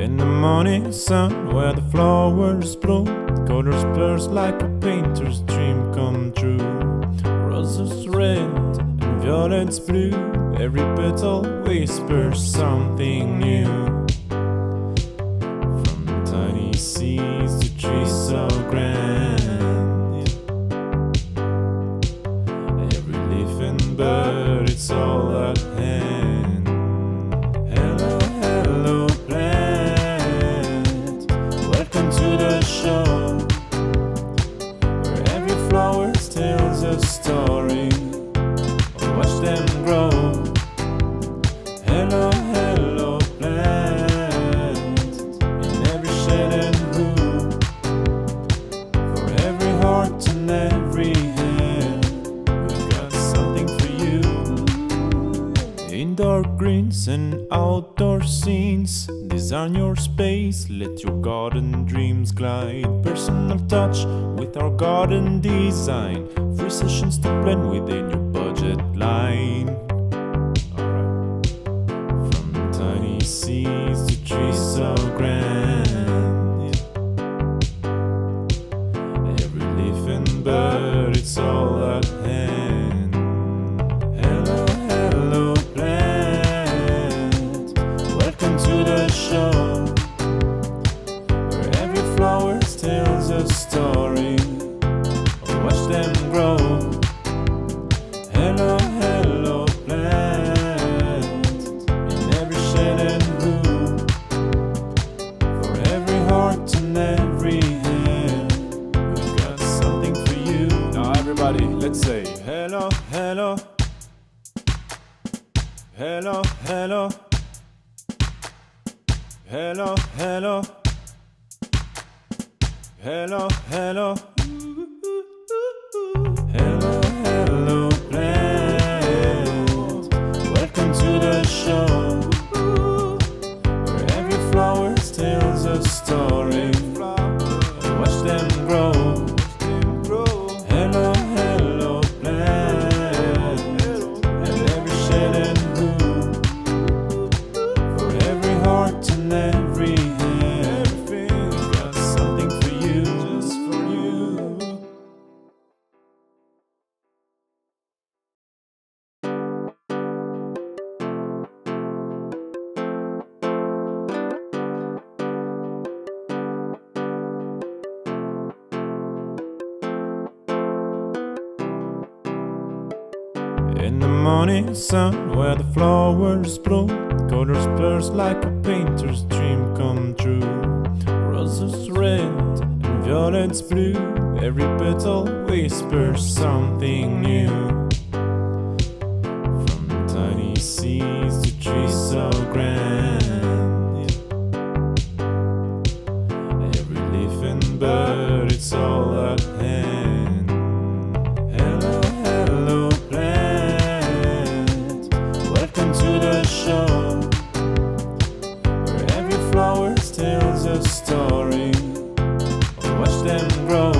In the morning sun, where the flowers bloom, colors burst like a painter's dream come true. Roses red and violets blue, every petal whispers something new. From tiny seeds to trees so grand, every leaf and bird, it's all at hand. Hello, hello plant, welcome to the show, where every flower tells a story. Watch them grow. Hello, hello plant, in every shade and hue, for every heart and every hand, we've got something for you. Indoor greens and outdoor scenes, design your space, let your garden dreams glide. Personal touch with our garden design, free sessions to blend within your budget line. From tiny seeds to trees so grand, every leaf and bird, it's all at hand. Hello, hello plant, welcome to the show, where every flower tells a story. Watch them grow. Hello, hello plant, in every shade and hue, for every heart and every hand, we've got something for you. Now everybody, let's say hello, hello, hello, hello, hello, hello, hello, hello. Hello, hello plant, welcome to the show, where every flower tells a story. Watch them grow. Hello, hello plant, and every shade and hue, for every heart and every hand, we've got something for you, just for you. In the morning sun, where the flowers bloom, colors burst like a painter's dream come true. Roses red and violets blue, every petal whispers something new. From tiny seeds to trees so grand, every leaf and bird, it's all at hand. Hello, hello plant, welcome to the show, where every flower tells a story. Watch them grow.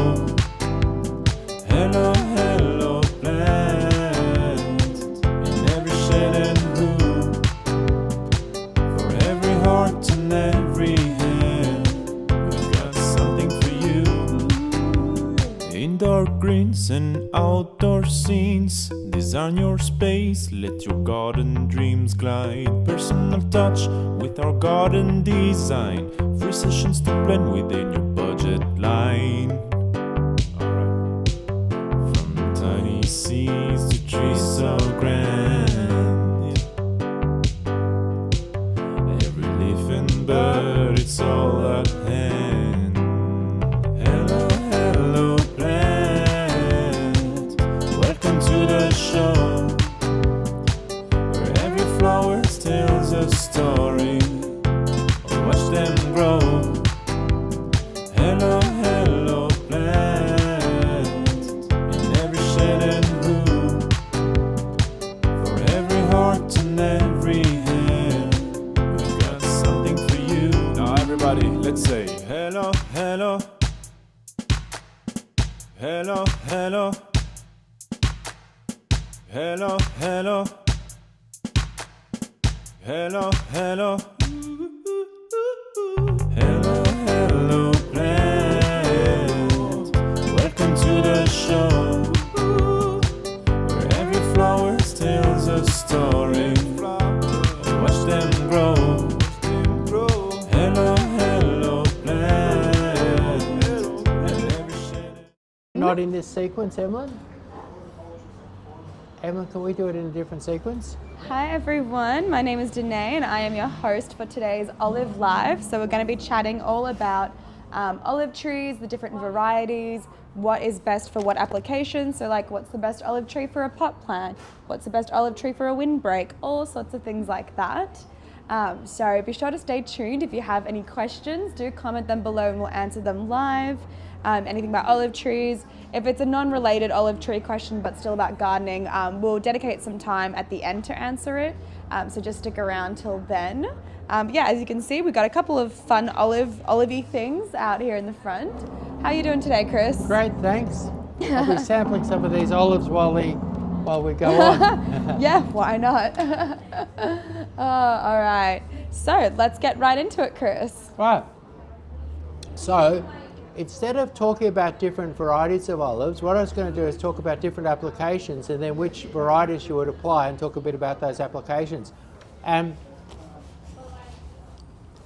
Hello, hello plant, in every shade and hue, for every heart and every hand, we've got something for you. Indoor greens and outdoor scenes, design your space, let your garden dreams glide. Personal touch with our garden design, free sessions to blend within your budget line. From tiny seeds to trees so grand, every leaf and bird, it's all at hand. Hello, hello plant, welcome to the show, where every flower tells a story. Watch them grow. Hello, hello plant, in every shade and hue, for every heart and every hand, we've got something for you. Now everybody, let's say hello, hello, hello, hello, hello, hello, hello, hello. this sequence, Emlyn? Emlyn, can we do it in a different sequence? Hi everyone, my name is Danae and I am your host for today's Olive Live. So we're going to be chatting all about olive trees, the different varieties, what is best for what application. So like what's the best olive tree for a pot plant? What's the best olive tree for a windbreak? All sorts of things like that. So be sure to stay tuned. If you have any questions, do comment them below and we'll answer them live. Anything about olive trees. If it's a non-related olive tree question but still about gardening, we'll dedicate some time at the end to answer it. So just stick around till then. Yeah, as you can see, we've got a couple of fun olivey things out here in the front. How are you doing today, Chris? Great, thanks. I'll be sampling some of these olives while we go on. Yeah, why not? All right. So let's get right into it, Chris. Right. So, instead of talking about different varieties of olives, what I was going to do is talk about different applications and then which varieties you would apply and talk a bit about those applications.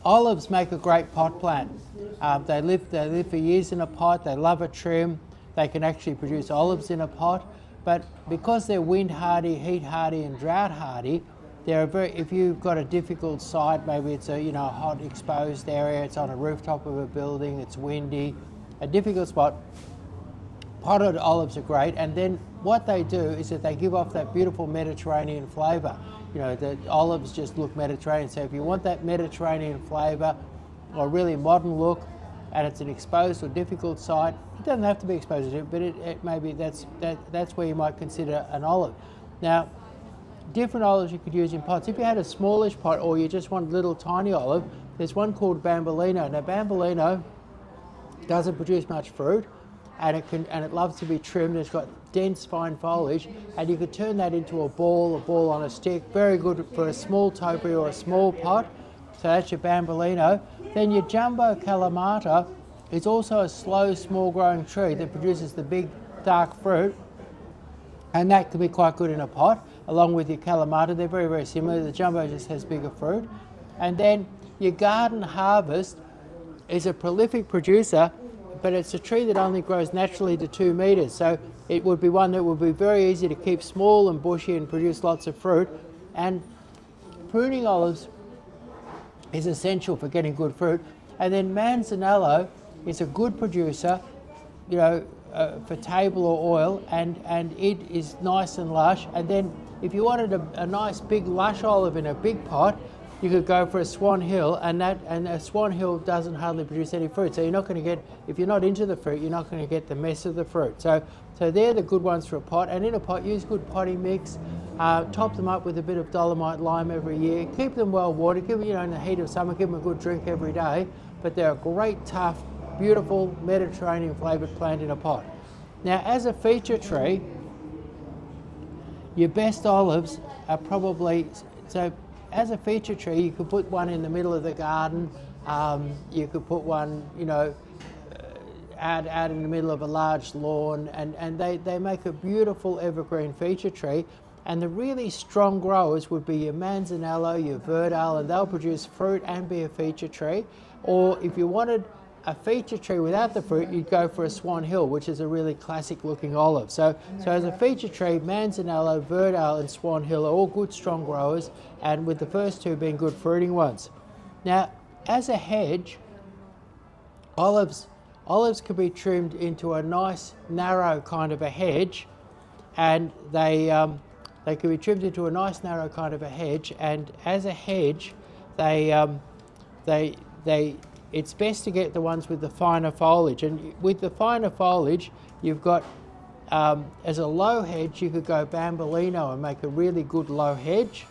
Olives make a great pot plant. They live for years in a pot. They love a trim. They can actually produce olives in a pot. But because they're wind hardy, heat hardy, and drought hardy, if you've got a difficult site, maybe it's a hot exposed area, it's on a rooftop of a building, it's windy, a difficult spot, potted olives are great. And then what they do is that they give off that beautiful Mediterranean flavour. The olives just look Mediterranean. So if you want that Mediterranean flavour or really modern look, and it's an exposed or difficult site, it doesn't have to be exposed to it, but it maybe that's where you might consider an olive. Now, different olives you could use in pots. If you had a smallish pot or you just want a little tiny olive, there's one called Bambolino. Now Bambolino doesn't produce much fruit and it loves to be trimmed. It's got dense fine foliage and you could turn that into a ball on a stick. Very good for a small topiary or a small pot. So that's your Bambolino. Then your Jumbo Kalamata is also a slow, small growing tree that produces the big dark fruit. And that can be quite good in a pot, along with your Kalamata. They're very, very similar. The Jumbo just has bigger fruit. And then your Garden Harvest is a prolific producer, but it's a tree that only grows naturally to 2 metres. So it would be one that would be very easy to keep small and bushy and produce lots of fruit. And pruning olives is essential for getting good fruit. And then Manzanello is a good producer, for table or oil, and it is nice and lush. And then if you wanted a nice big lush olive in a big pot, you could go for a Swan Hill, and a Swan Hill doesn't hardly produce any fruit. So you're not going to get, if you're not into the fruit, you're not going to get the mess of the fruit. So they're the good ones for a pot. And in a pot, use good potting mix. Top them up with a bit of dolomite lime every year. Keep them well watered. Give them, in the heat of summer, give them a good drink every day. But they're a great, tough, beautiful Mediterranean flavoured plant in a pot. Now, as a feature tree, your best olives are probably, so as a feature tree, you could put one in the middle of the garden. You could put one, out in the middle of a large lawn, and they make a beautiful evergreen feature tree. And the really strong growers would be your Manzanello, your Verdal, and they'll produce fruit and be a feature tree. Or if you wanted a feature tree without the fruit, you'd go for a Swan Hill, which is a really classic looking olive. So as a feature tree, Manzanello, Verdal and Swan Hill are all good strong growers, and with the first two being good fruiting ones. Now, as a hedge, olives can be trimmed into a nice narrow kind of a hedge, and they can be trimmed into a nice narrow kind of a hedge. And as a hedge, it's best to get the ones with the finer foliage. And with the finer foliage, you've got, as a low hedge, you could go Bambolino and make a really good low hedge.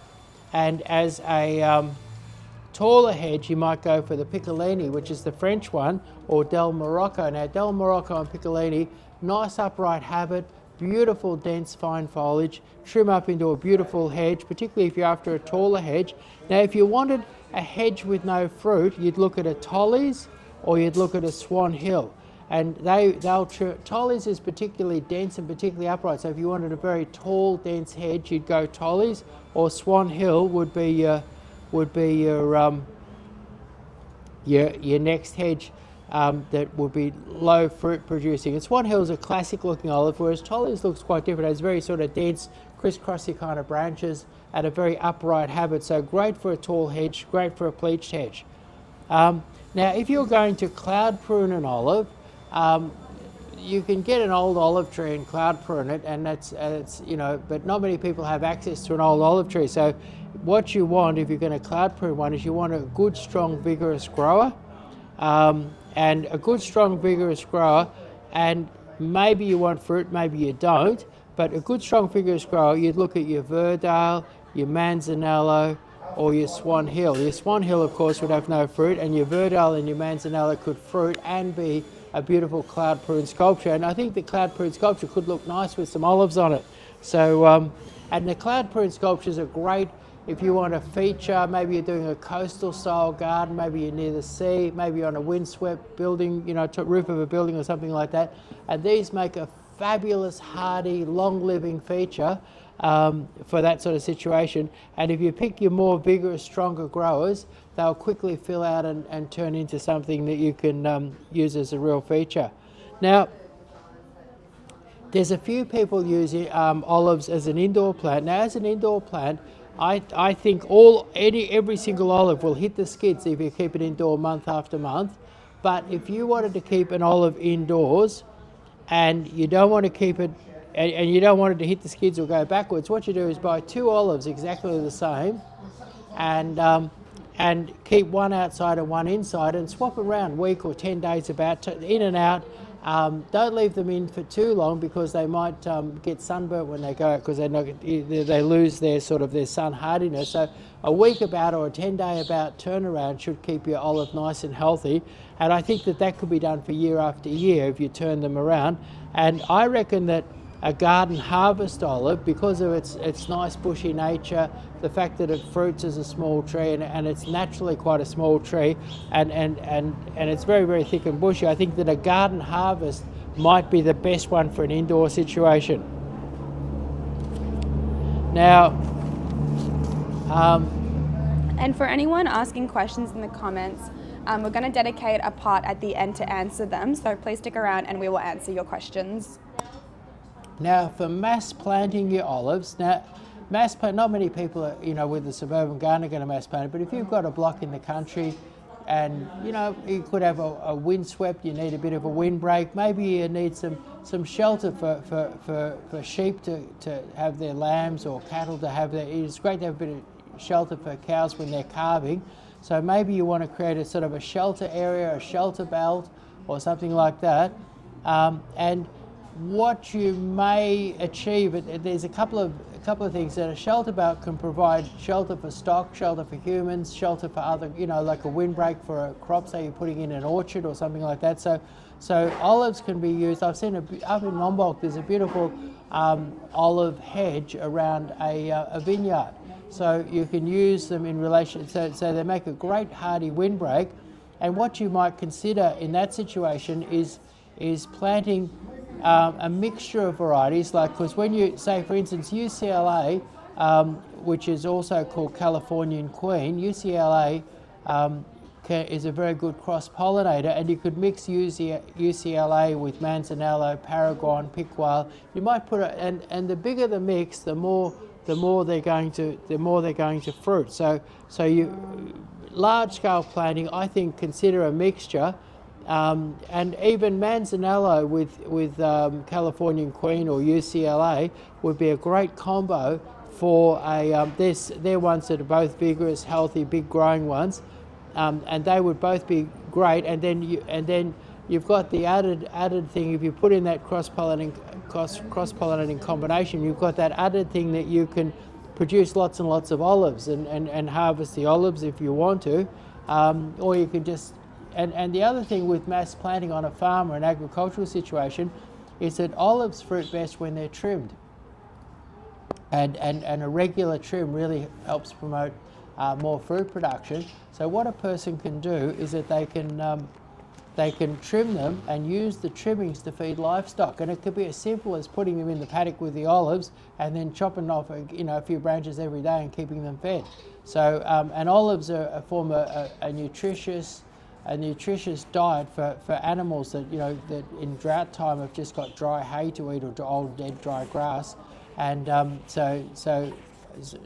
And as a taller hedge, you might go for the Piccolini, which is the French one, or Del Morocco. Now, Del Morocco and Piccolini, nice upright habit, beautiful dense fine foliage, trim up into a beautiful hedge, particularly if you're after a taller hedge. Now, if you wanted a hedge with no fruit, you'd look at a Tollies or you'd look at a Swan Hill. And Tollies is particularly dense and particularly upright. So if you wanted a very tall, dense hedge, you'd go Tollies, or Swan Hill would be your next hedge. that would be low fruit producing. And Swan Hill is a classic looking olive, whereas Tolly's looks quite different. It has very sort of dense, crisscrossy kind of branches and a very upright habit. So great for a tall hedge, great for a pleached hedge. Now, if you're going to cloud prune an olive, you can get an old olive tree and cloud prune it, and that's but not many people have access to an old olive tree. So what you want, if you're going to cloud prune one, is you want a good, strong, vigorous grower, and a good, strong, vigorous grower, and maybe you want fruit, maybe you don't, but a good, strong, vigorous grower, you'd look at your Verdale, your Manzanello, or your Swan Hill. Your Swan Hill, of course, would have no fruit, and your Verdale and your Manzanello could fruit and be a beautiful cloud prune sculpture. And I think the cloud prune sculpture could look nice with some olives on it. So, and the cloud prune sculptures are great if you want a feature. Maybe you're doing a coastal style garden, maybe you're near the sea, maybe you're on a windswept building, roof of a building or something like that. And these make a fabulous, hardy, long-living feature for that sort of situation. And if you pick your more vigorous, stronger growers, they'll quickly fill out and turn into something that you can use as a real feature. Now, there's a few people using olives as an indoor plant. Now, as an indoor plant, I think every single olive will hit the skids if you keep it indoor month after month. But if you wanted to keep an olive indoors and you don't want to keep it and you don't want it to hit the skids or go backwards, what you do is buy 2 olives exactly the same and keep one outside and one inside and swap around week or 10 days about in and out. Don't leave them in for too long because they might get sunburnt when they go out because they lose their sun hardiness. So a week about or a 10-day about turnaround should keep your olive nice and healthy. And I think that could be done for year after year if you turn them around. And I reckon that a garden harvest olive, because of its nice bushy nature, the fact that it fruits as a small tree and it's naturally quite a small tree and it's very, very thick and bushy, I think that a garden harvest might be the best one for an indoor situation. Now, and for anyone asking questions in the comments, we're going to dedicate a part at the end to answer them, so please stick around and we will answer your questions. Now, for mass planting your olives, not many people are, with the suburban garden are going to mass plant it, but if you've got a block in the country and, you could have a windswept, you need a bit of a windbreak, maybe you need some shelter for sheep to have their lambs or cattle to have it's great to have a bit of shelter for cows when they're calving. So maybe you want to create a sort of a shelter area, a shelter belt or something like that. And what you may achieve, there's a couple of things that a shelter belt can provide: shelter for stock, shelter for humans, shelter for other, like a windbreak for a crop, say you're putting in an orchard or something like that. So olives can be used. I've seen up in Lombok, there's a beautiful olive hedge around a vineyard. So you can use them in relation, so they make a great hardy windbreak. And what you might consider in that situation is planting a mixture of varieties, because when you say, for instance, UCLA, which is also called Californian Queen, UCLA is a very good cross-pollinator, and you could mix UCLA with Manzanello, Paragon, Picual. You might put and the bigger the mix, the more they're going to fruit. So you large-scale planting, I think, consider a mixture. And even Manzanello with Californian Queen or UCLA would be a great combo for they're ones that are both vigorous, healthy, big growing ones, and they would both be great. And then you've got the added thing, if you put in that cross-pollinating combination, you've got that added thing that you can produce lots and lots of olives and harvest the olives if you want to, or you can just. And the other thing with mass planting on a farm or an agricultural situation is that olives fruit best when they're trimmed. And a regular trim really helps promote more fruit production. So what a person can do is that they can trim them and use the trimmings to feed livestock. And it could be as simple as putting them in the paddock with the olives and then chopping off a few branches every day and keeping them fed. So and olives form a nutritious, a nutritious diet for animals that, you know, that in drought time have just got dry hay to eat or old dead dry grass, and so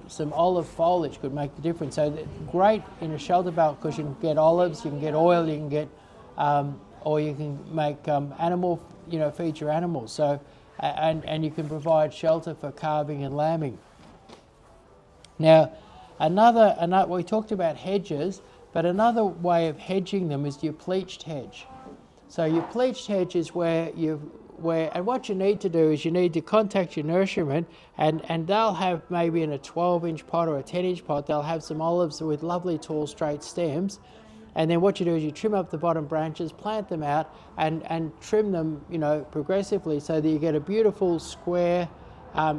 some olive foliage could make the difference. So great in a shelter belt because you can get olives, you can get oil, you can get or you can make animal, you know, feed your animals. So and you can provide shelter for calving and lambing. Now, another we talked about hedges, but another way of hedging them is your pleached hedge. So your pleached hedge is and what you need to do is you need to contact your nurseryman, and they'll have maybe in a 12-inch pot or a 10-inch pot, they'll have some olives with lovely tall straight stems. And then what you do is you trim up the bottom branches, plant them out, and trim them, you know, progressively so that you get a beautiful square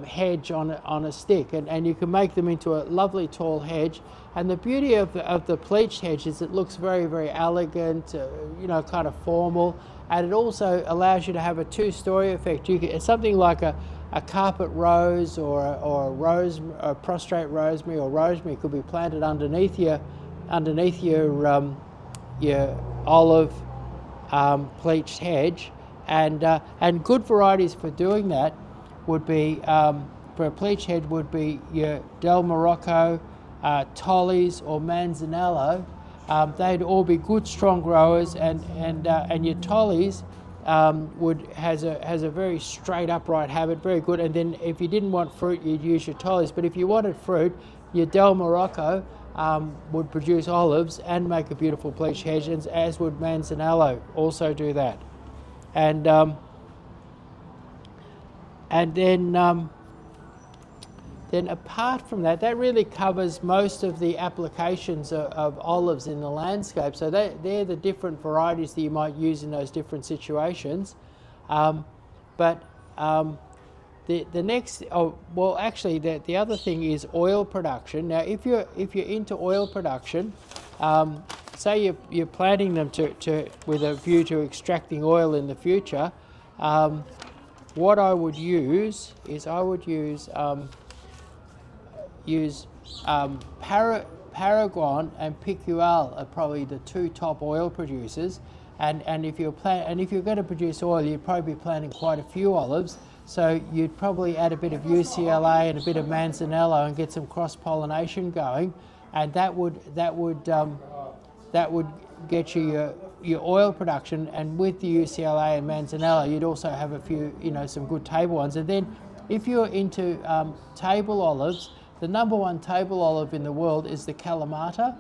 hedge on a stick, and you can make them into a lovely tall hedge. And the beauty of the pleached hedge is it looks very, very elegant, you know, kind of formal, and it also allows you to have a two-story effect. It's something like a carpet rose or a prostrate rosemary or rosemary could be planted underneath your olive pleached hedge, and good varieties for doing that would be for a pleached hedge would be your Del Morocco, Tollies or Manzanello. They'd all be good strong growers, and your Tollies has a very straight upright habit, very good. And then if you didn't want fruit, you'd use your Tollies, but if you wanted fruit, your Del Morocco would produce olives and make a beautiful pleached hedge, as would Manzanello also do that. And then apart from that, that really covers most of the applications of olives in the landscape. So they're the different varieties that you might use in those different situations. The next, the other thing is oil production. Now, if you're into oil production, say you're planting them with a view to extracting oil in the future, what I would use is Paragon and Picual are probably the two top oil producers, and if you're going to produce oil, you'd probably be planting quite a few olives. So you'd probably add a bit of UCLA and a bit of Manzanello and get some cross pollination going, and that would get you your oil production. And with the UCLA and Manzanello, you'd also have a few, you know, some good table ones. And then if you're into table olives, the number one table olive in the world is the Kalamata.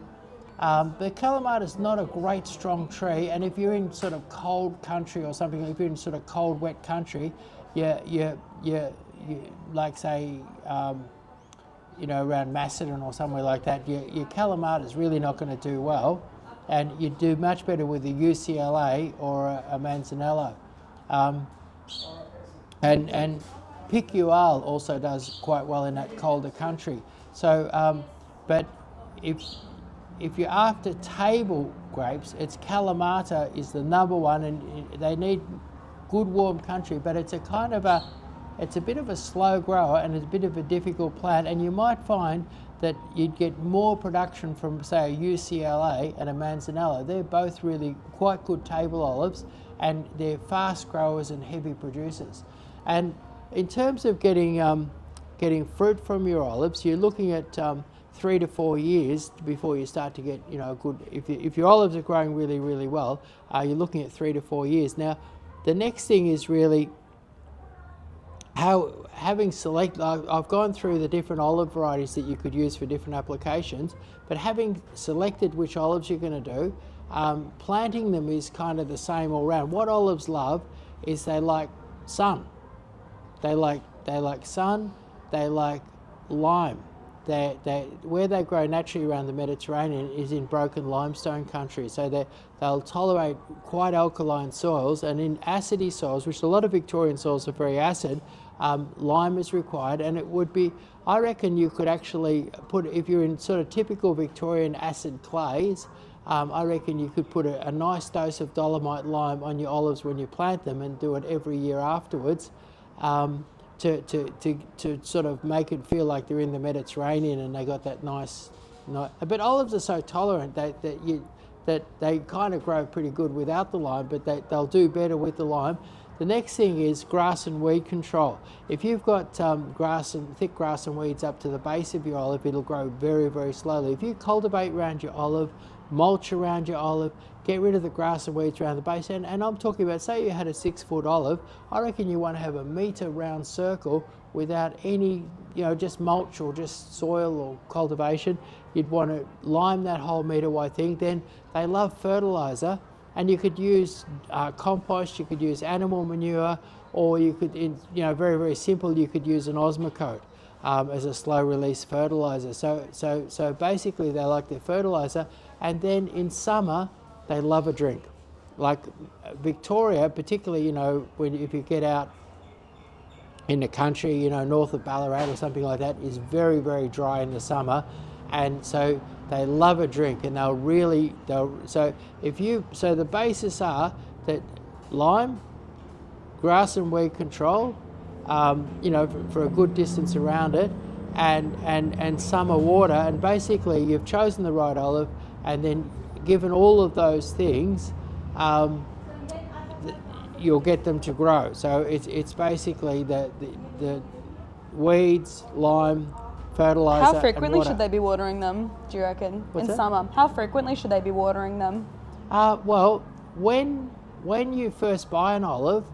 The Kalamata is not a great strong tree, and if you're in sort of cold country or something, if you're in sort of cold, wet country, you like say, you know, around Macedon or somewhere like that, your Kalamata is really not going to do well, and you do much better with a UCLA or a Manzanello. And Picual also does quite well in that colder country. So, but if you're after table grapes, it's Kalamata is the number one, and they need good warm country. But it's a bit of a slow grower, and it's a bit of a difficult plant. And you might find that you'd get more production from, say, a UCLA and a Manzanello. They're both really quite good table olives, and they're fast growers and heavy producers. And in terms of getting fruit from your olives, you're looking at 3 to 4 years before you start to get, you know, good. If your olives are growing really, really well, you're looking at 3 to 4 years. Now, the next thing is really I've gone through the different olive varieties that you could use for different applications, but having selected which olives you're going to do, planting them is kind of the same all round. What olives love is they like sun. They like sun. They like lime. Where they grow naturally around the Mediterranean is in broken limestone country, so they'll tolerate quite alkaline soils, and in acidy soils, which a lot of Victorian soils are very acid, lime is required. And it would be, I reckon you could actually put, if you're in sort of typical Victorian acid clays, I reckon you could put a nice dose of dolomite lime on your olives when you plant them, and do it every year afterwards, to sort of make it feel like they're in the Mediterranean and they got that nice. But olives are so tolerant that that they kind of grow pretty good without the lime, but they'll do better with the lime. The next thing is grass and weed control. If you've got thick grass and weeds up to the base of your olive, it'll grow very, very slowly. If you cultivate around your olive, mulch around your olive, get rid of the grass and weeds around the base, and I'm talking about, say you had a 6-foot olive, I reckon you want to have a metre round circle without any, just mulch or just soil or cultivation. You'd want to lime that whole metre wide thing. Then they love fertiliser, and you could use compost, you could use animal manure, or you could, very, very simple, you could use an Osmocote as a slow release fertiliser. So basically they like their fertiliser, and then in summer they love a drink. Like Victoria, particularly, if you get out in the country, north of Ballarat or something like that, is very, very dry in the summer, and so they love a drink, and so the basis are that lime, grass and weed control, for a good distance around it, and summer water, and basically you've chosen the right olive, and then given all of those things, you'll get them to grow. So it's basically the weeds, lime, fertilizer. How frequently and water. should they be watering them, do you reckon? What's in that? summer? How frequently should they be watering them? Well, when you first buy an olive,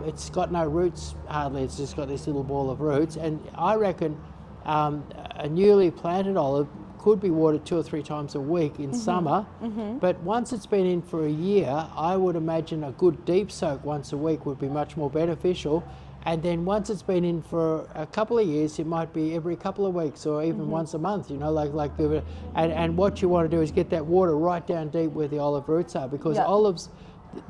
it's got no roots hardly. It's just got this little ball of roots, and I reckon a newly planted olive could be watered 2 or 3 times a week in summer, but once it's been in for a year, I would imagine a good deep soak once a week would be much more beneficial. And then once it's been in for a couple of years, it might be every couple of weeks or even once a month, and what you want to do is get that water right down deep where the olive roots are, because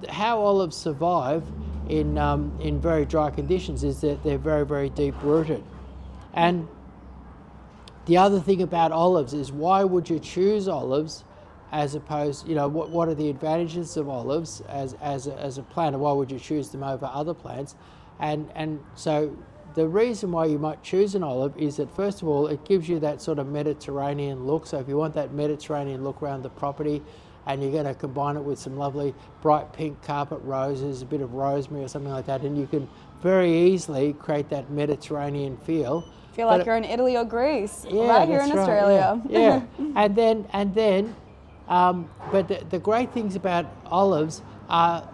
how olives survive in very dry conditions is that they're very, very deep rooted. And the other thing about olives is, why would you choose olives as opposed, what are the advantages of olives as a plant, and why would you choose them over other plants? And so the reason why you might choose an olive is that, first of all, it gives you that sort of Mediterranean look. So if you want that Mediterranean look around the property, and you're going to combine it with some lovely bright pink carpet roses, a bit of rosemary or something like that, and you can very easily create that Mediterranean feel. Feel like you're in Italy or Greece, Yeah, right here that's in right, Australia. Yeah. But the great things about olives are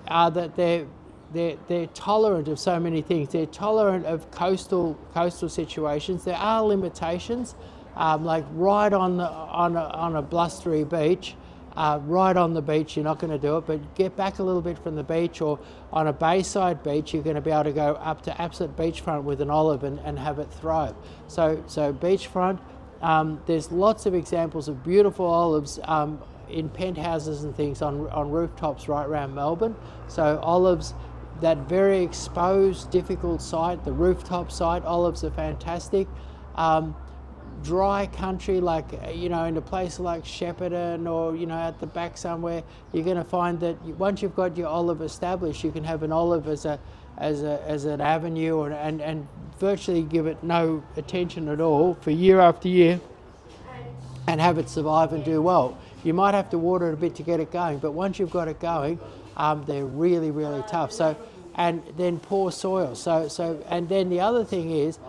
that they're tolerant of so many things. They're tolerant of coastal situations. There are limitations, like right on a blustery beach. Right on the beach, you're not going to do it, but get back a little bit from the beach, or on a bayside beach, you're going to be able to go up to absolute beachfront with an olive and have it thrive. So beachfront, there's lots of examples of beautiful olives in penthouses and things on rooftops right around Melbourne. So olives, that very exposed, difficult site, the rooftop site, olives are fantastic. Dry country, like in a place like Shepparton or at the back somewhere, you're going to find that once you've got your olive established, you can have an olive as an avenue and virtually give it no attention at all for year after year, and have it survive and do well. You might have to water it a bit to get it going, but once you've got it going, they're really, really tough. So, and then poor soil. So and then the other thing is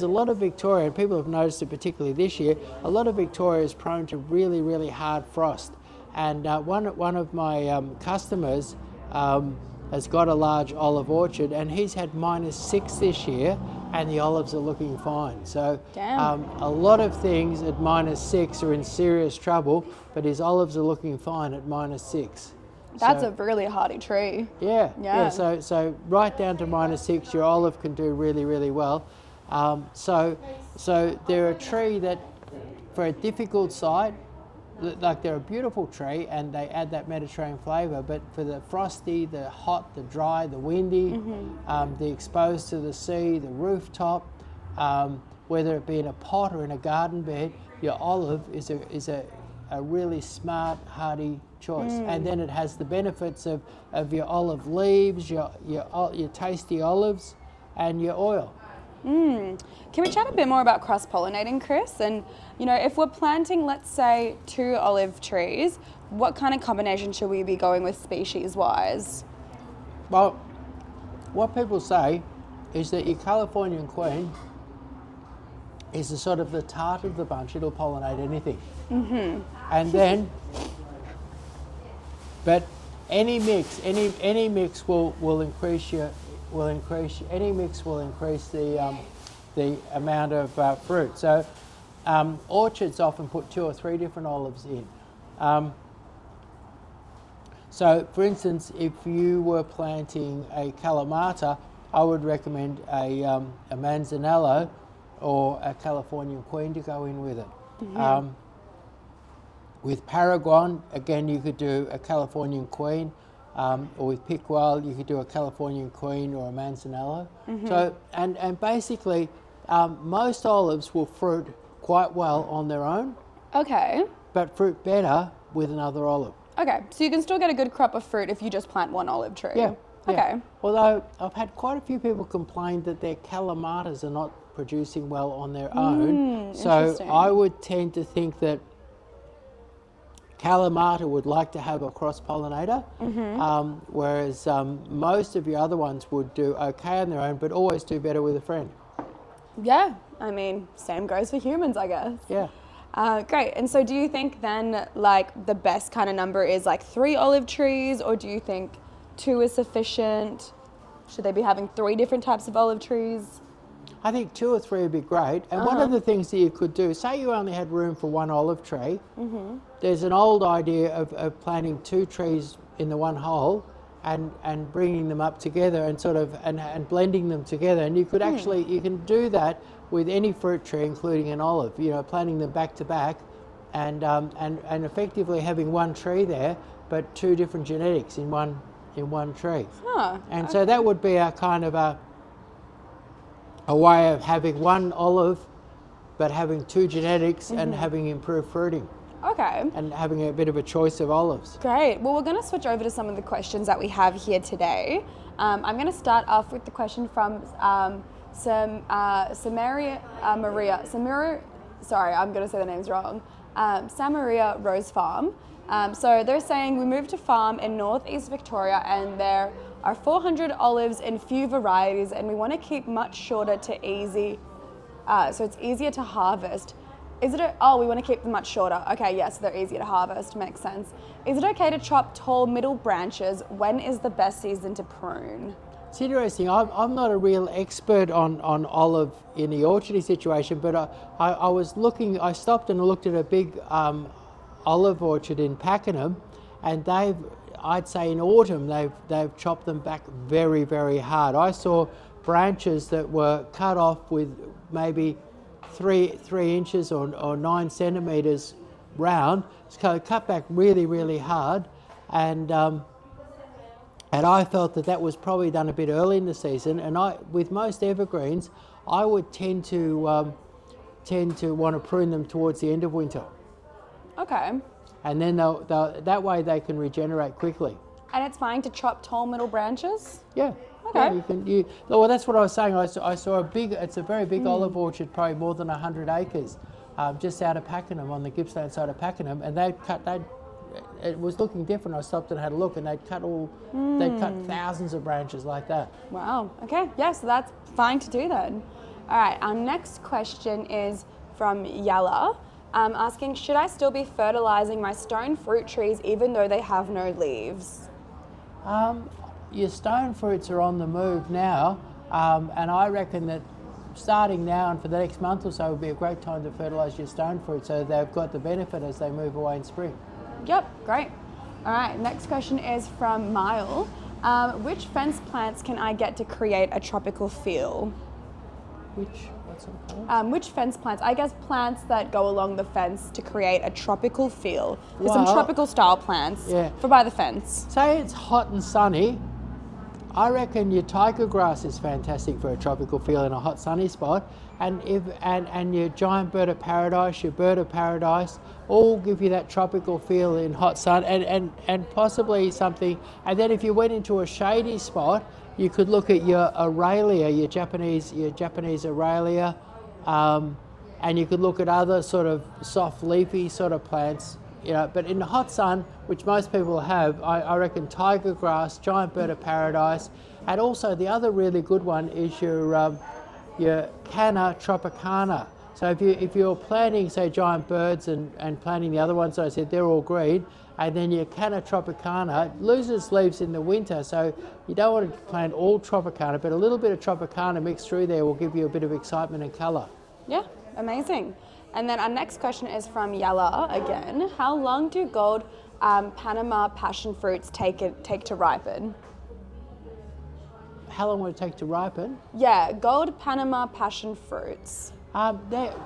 a lot of Victoria, and people have noticed it particularly this year, a lot of Victoria is prone to really, really hard frost. And one of my customers has got a large olive orchard, and he's had -6 this year, and the olives are looking fine. So a lot of things at -6 are in serious trouble, but his olives are looking fine at -6. That's a really hardy tree. Yeah. So right down to -6, your olive can do really, really well. So they're a tree that, for a difficult site, like they're a beautiful tree and they add that Mediterranean flavour, but for the frosty, the hot, the dry, the windy, the exposed to the sea, the rooftop, whether it be in a pot or in a garden bed, your olive is a really smart, hardy choice. And then it has the benefits of your olive leaves, your tasty olives, and your oil. Can we chat a bit more about cross-pollinating, Chris? And, you know, if we're planting, let's say, 2 olive trees, what kind of combination should we be going with species-wise? Well, what people say is that your Californian queen is the sort of the tart of the bunch. It'll pollinate anything. And then, but any mix will increase any mix will increase the amount of fruit. So orchards often put 2 or 3 different olives in. So, for instance, if you were planting a Kalamata, I would recommend a Manzanello or a Californian Queen to go in with it. With Paragon, again, you could do a Californian Queen, or with Picual, you could do a Californian Queen or a Manzanello. So, and basically, most olives will fruit quite well on their own, Okay. but fruit better with another olive. Okay, so you can still get a good crop of fruit if you just plant 1 olive tree. Yeah. Okay. Although I've had quite a few people complain that their Kalamatas are not producing well on their own. So Interesting. I would tend to think that Kalamata would like to have a cross-pollinator, whereas most of your other ones would do okay on their own, but always do better with a friend. Yeah, I mean, same goes for humans, I guess. Yeah. Great. And so do you think then, like, the best kind of number is like 3 olive trees, or do you think 2 is sufficient? Should they be having 3 different types of olive trees? I think 2 or 3 would be great. And one of the things that you could do, say you only had room for 1 olive tree, there's an old idea of planting 2 trees in the one hole and bringing them up together and sort of and blending them together. And you could actually, you can do that with any fruit tree, including an olive, you know, planting them back to back and effectively having 1 tree there, but 2 different genetics in one tree. Huh. And so that would be a kind of a way of having 1 olive, but having 2 genetics and having improved fruiting Okay. and having a bit of a choice of olives. Great. Well, we're going to switch over to some of the questions that we have here today. I'm going to start off with the question from Samaria Maria. Sorry, I'm going to say the names wrong. Samaria Rose Farm. So they're saying we moved to farm in northeast Victoria and there are 400 olives in few varieties and we want to keep much shorter to easy, so it's easier to harvest. We want to keep them much shorter. Okay, yes, they're easier to harvest, makes sense. Is it okay to chop tall middle branches? When is the best season to prune? It's interesting. I'm not a real expert on olive in the orchardy situation, but I stopped and looked at a big olive orchard in Pakenham, and I'd say in autumn they've chopped them back very, very hard. I saw branches that were cut off with maybe 3 inches or 9 centimeters round, so cut back really, really hard, and I felt that was probably done a bit early in the season. And with most evergreens, I would tend to want to prune them towards the end of winter. Okay. And then that way they can regenerate quickly. And it's fine to chop tall middle branches? Yeah. Okay. Yeah, well, that's what I was saying. I saw it's a very big olive orchard, probably more than 100 acres, just out of Pakenham, on the Gippsland side of Pakenham, and it was looking different. I stopped and had a look, and they'd cut thousands of branches like that. Wow. Okay. Yeah, so that's fine to do then. All right. Our next question is from Yala, asking, should I still be fertilizing my stone fruit trees even though they have no leaves? Your stone fruits are on the move now, and I reckon that starting now and for the next month or so would be a great time to fertilise your stone fruit so they've got the benefit as they move away in spring. Yep, great. All right, next question is from Mile. Which fence plants can I get to create a tropical feel? What's it called? Which fence plants? I guess plants that go along the fence to create a tropical feel. There's some Well, tropical style plants yeah. for by the fence. Say it's hot and sunny, I reckon your tiger grass is fantastic for a tropical feel in a hot sunny spot, and your giant bird of paradise, your bird of paradise, all give you that tropical feel in hot sun, and possibly something. And then if you went into a shady spot, You could look at your Aralia, your Japanese Aralia, and you could look at other sort of soft leafy sort of plants. You know, but in the hot sun, which most people have, I reckon tiger grass, giant bird of paradise, and also the other really good one is your Canna tropicana. So if you're planting, say, giant birds and planting the other ones, I said they're all green, and then your Canna tropicana loses leaves in the winter, so you don't want to plant all tropicana, but a little bit of tropicana mixed through there will give you a bit of excitement and colour. Yeah, amazing. And then our next question is from Yella again. How long do gold Panama passion fruits take to ripen? How long would it take to ripen? Yeah, gold Panama passion fruits.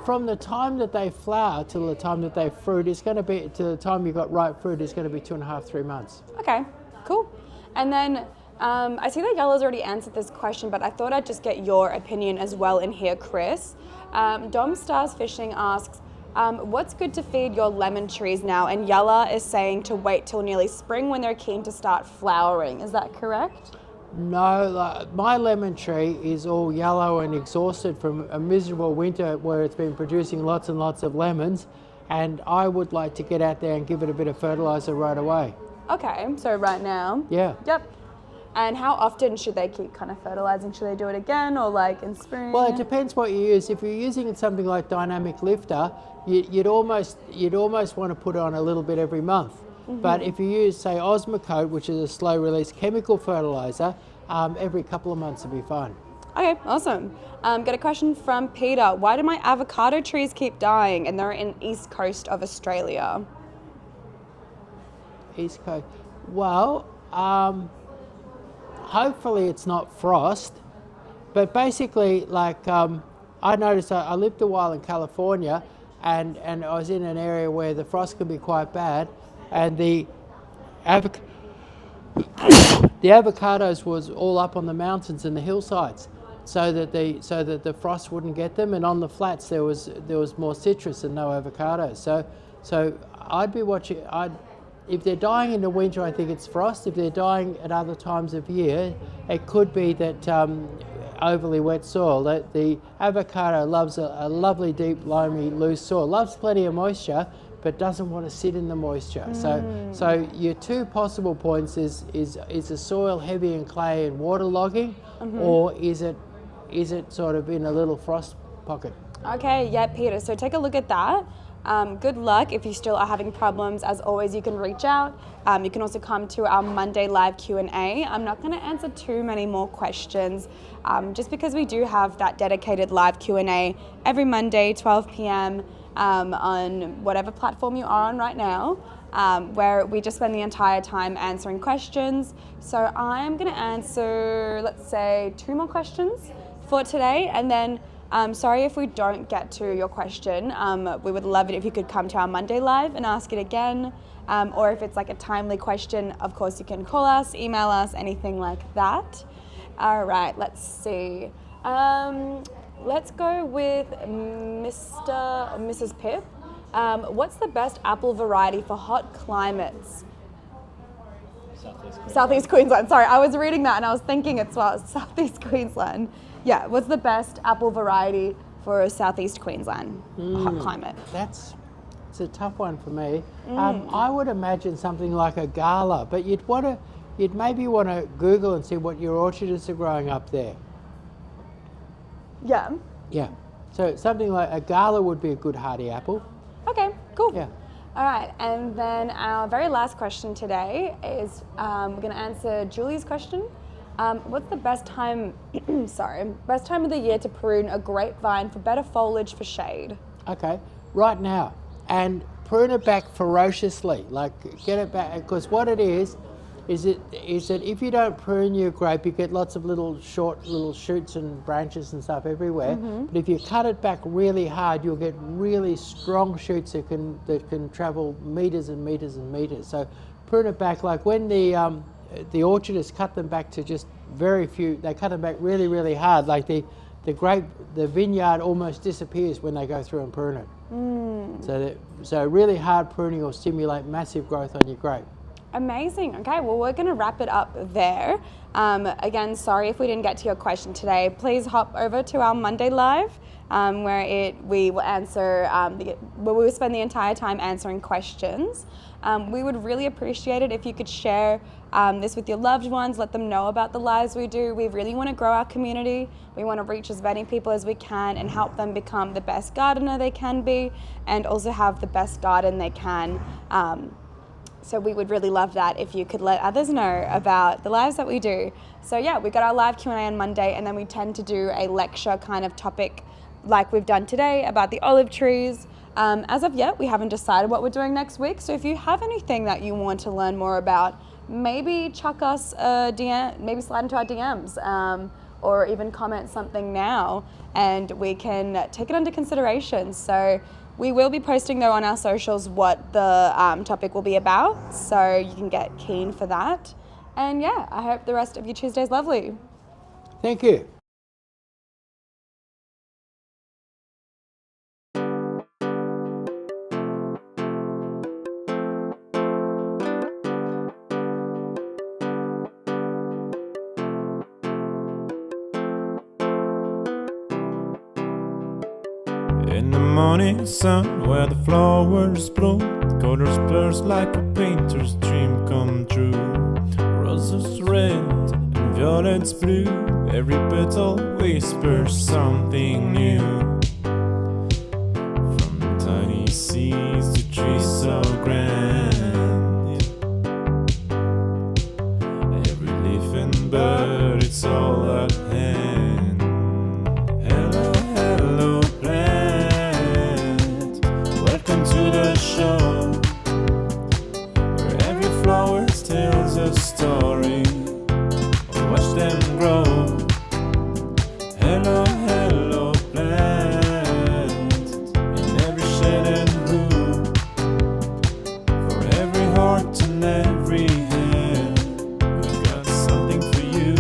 From the time that they flower till the time that they fruit, it's going to be, to the time you've got ripe fruit, it's going to be 2.5, 3 months. Okay, cool. And then I see that Yella's already answered this question, but I thought I'd just get your opinion as well in here, Chris. Dom Stars Fishing asks, what's good to feed your lemon trees now? And Yella is saying to wait till nearly spring when they're keen to start flowering. Is that correct? No, my lemon tree is all yellow and exhausted from a miserable winter where it's been producing lots and lots of lemons, and I would like to get out there and give it a bit of fertiliser right away. Okay, so right now? Yeah. Yep. And how often should they keep kind of fertilising? Should they do it again or like in spring? Well, it depends what you use. If you're using something like Dynamic Lifter, you'd almost want to put on a little bit every month. But if you use, say, Osmocote, which is a slow-release chemical fertiliser, every couple of months would be fine. Okay, awesome. Got a question from Peter. Why do my avocado trees keep dying? And they're in east coast of Australia. East Coast. Well, hopefully it's not frost. But basically, like, I noticed I lived a while in California, and I was in an area where the frost can be quite bad. And the avocados was all up on the mountains and the hillsides, so that the frost wouldn't get them. And on the flats there was more citrus and no avocados. So I'd be watching. If they're dying in the winter, I think it's frost. If they're dying at other times of year, it could be that overly wet soil. That the avocado loves a lovely, deep, loamy, loose soil. Loves plenty of moisture, but doesn't want to sit in the moisture. So your two possible points is the soil heavy and clay and waterlogging, or is it sort of in a little frost pocket? Okay, yeah, Peter. So take a look at that. Good luck. If you still are having problems, as always, you can reach out. You can also come to our Monday live Q&A. I'm not going to answer too many more questions, just because we do have that dedicated live Q&A every Monday, 12 p.m. On whatever platform you are on right now, where we just spend the entire time answering questions. So I'm going to answer, let's say, 2 more questions for today, and then sorry if we don't get to your question. We would love it if you could come to our Monday live and ask it again, or if it's like a timely question, of course you can call us, email us, anything like that. All right, let's see. Let's go with Mr. or Mrs. Pip. What's the best apple variety for hot climates? Southeast Queensland. Sorry, I was reading that and I was thinking it's Southeast Queensland. Yeah, what's the best apple variety for Southeast Queensland hot climate? It's a tough one for me. I would imagine something like a Gala, but you'd maybe want to Google and see what your orchards are growing up there. Yeah. Yeah. So something like a Gala would be a good hardy apple. Okay, cool. Yeah. All right, and then our very last question today is we're going to answer Julie's question. What's the best time of the year to prune a grapevine for better foliage for shade? Okay, right now, and prune it back ferociously, like get it back, because what it is that if you don't prune your grape, you get lots of little shoots and branches and stuff everywhere. But if you cut it back really hard, you'll get really strong shoots that can travel meters and meters and meters. So prune it back, like when the orchardists cut them back to just very few. They cut them back really, really hard. Like the vineyard almost disappears when they go through and prune it. So really hard pruning will stimulate massive growth on your grape. Amazing. Okay, well, we're going to wrap it up there. Again, sorry if we didn't get to your question today. Please hop over to our Monday Live, where we will answer, where we will spend the entire time answering questions. We would really appreciate it if you could share this with your loved ones, let them know about the lives we do. We really want to grow our community. We want to reach as many people as we can and help them become the best gardener they can be and also have the best garden they can. So we would really love that if you could let others know about the lives that we do. So yeah, we got our live Q&A on Monday, and then we tend to do a lecture kind of topic like we've done today about the olive trees. As of yet, we haven't decided what we're doing next week. So if you have anything that you want to learn more about, maybe chuck us a DM, maybe slide into our DMs, or even comment something now, and we can take it under consideration. So we will be posting though on our socials what the topic will be about, so you can get keen for that. And yeah, I hope the rest of your Tuesday is lovely. Thank you. In the morning sun, where the flowers bloom, colors burst like a painter's dream come true. Roses red and violets blue, every petal whispers something new. From tiny seeds to trees so grand, every leaf and bird, it's all at hand. Hello, hello, plant, welcome to the show, where every flower tells a story. Watch them grow. Hello, hello, plant, in every shade and hue, for every heart and every hand, we've got something for you.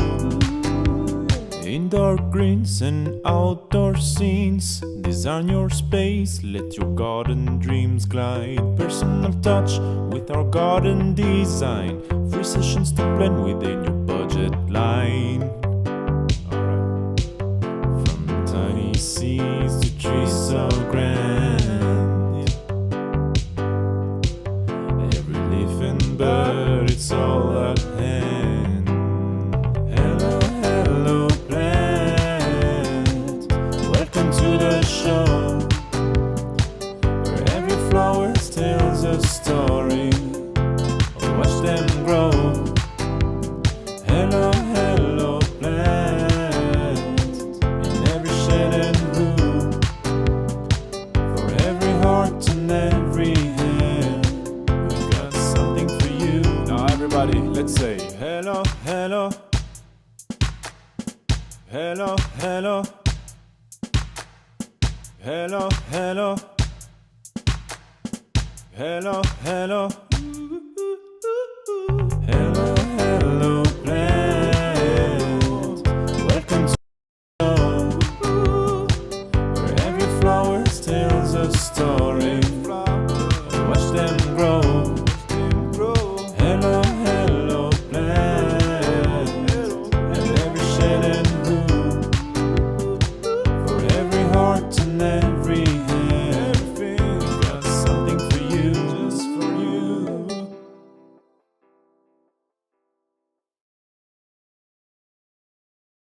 Indoor greens and outdoor scenes, design your space, let your garden dreams glide. Personal touch with our garden design, free sessions to blend within your budget line. From tiny seeds to trees so grand, every leaf and bird, it's all at hand. Hello, hello, plant, welcome to the show, where every flower tells a story. Watch them grow. Hello, hello, plant, in every shade and hue, for every heart and every hand, we've got something for you. Now everybody, let's say hello, hello, hello, hello, hello, hello, hello, hello.